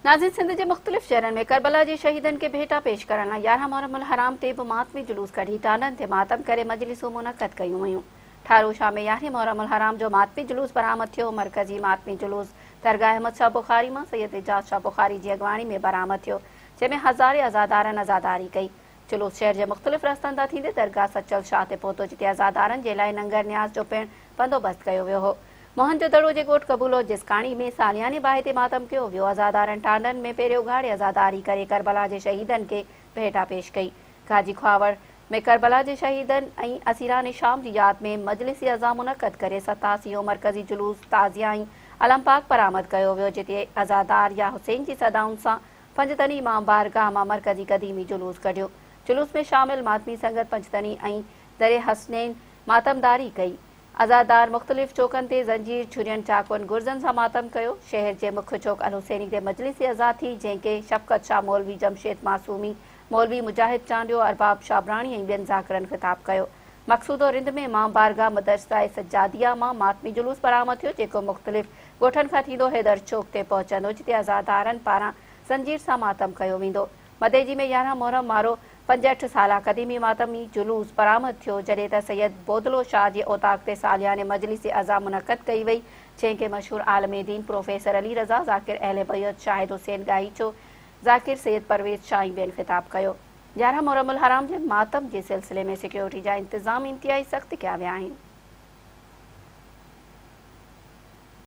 नाज़िन सिंध के मुख़्तलिफ़ शहरनि में करबला जे शहीदनि खे भेटा पेश करण लाइ 11 मुहर्रम हराम ते बि मातमी जुलूस कढी टांडनि ते मातम करे मजलिसूं मुनक़द कयूं वयूं। ठारू शाह में 11 मुहर्रम हराम जो मातमी जुलूस बरामद थियो। मरकज़ी मातमी जुलूस दरगाह अहमद शाह बुखारी मां सैयद एजाज शाह बुखारी जी अॻवाणी में बरामद थियो, जंहिंमें हज़ारे अज़ादारनि अज़ादारी कई। जुलूस शहर जे मुख़्तलिफ़ रस्तनि तां थींदे दरगाह सचल शाह ते पहुतो, जिते अज़ादारनि जे लाइ लंगर न्याज़ जो पिणु बंदोबस्त कयो वियो हो। मोहन जो दड़ो जे ॻोठ कबूलो जिसकाणी में सालियाने बाहि ते मातम कयो वियो। अज़ादारनि टांडनि में पहिरियों उघाड़े अज़ादारी करे करबला जे शहीदनि खे भेटा पेश कई। गाजी ख्वावर में करबला जे शहीदनि ऐं असीरान शाम जी यादि में मजलिसी अज़ा मुनक़द करे 87 मरकज़ी जुलूस ताज़िया ऐं अलम पाक बरामद कयो वियो, जिते अज़ादार या हुसैन जी सदाउनि सां पंजतनी इमाम बारगाह मां मरकज़ी क़दीमी जुलूस कढियो। जुलूस में शामिल मातमी संगत पंजतनी ऐं दरे हसनैन मातमदारी कई। अज़ादार मुख़्तलिफ़ चौकनि ते ज़ंजीर छुरियुनि चाकुनि गुर्ज़नि सां मातम कयो। शहर जे मुख्य चौक अल हुसैनी ते मजलिसी अज़ा थी, जंहिंखे शफ़क़त शाह मौलवी जमशेद मासूमी मौलवी मुजाहिद चांडियो अरबाब शाबराणी ऐं ॿियनि ज़ाकिरनि ख़िताब कयो। मक़सूदो रिंद में इमाम बारगाह मदरसा सज्जादिया मां मातमी जुलूस बरामद थियो, जेको मुख़्तलिफ़ ॻोठनि खां थींदो हैदर चौक ते पहुचंदो, जिते अज़ादारनि पारां ज़ंजीर सां मातम कयो वेंदो। मदेजी में 11 मुहर्रम वारो 65 साला क़दीमी मातमी जुलूस बरामद थियो, जॾहिं त सैयद बोदलो शाह जे ओताक़ ते सालियाने मजलिस अज़ा मुनक़द कई वई, जंहिंखे मशहूर आलमे दीन प्रोफेसर अली रज़ा, ज़ाकिर अहले बैत शाहिद हुसैन गाहीचो, ज़ाकिर सैयद परवेज़ शाह ऐं ॿियनि ख़िताब कयो। 11 मुहर्रम हराम जे मातम जे सिलसिले में सिक्योरिटी जा इंतज़ाम इंतिहाई सख़्त कया विया आहिनि।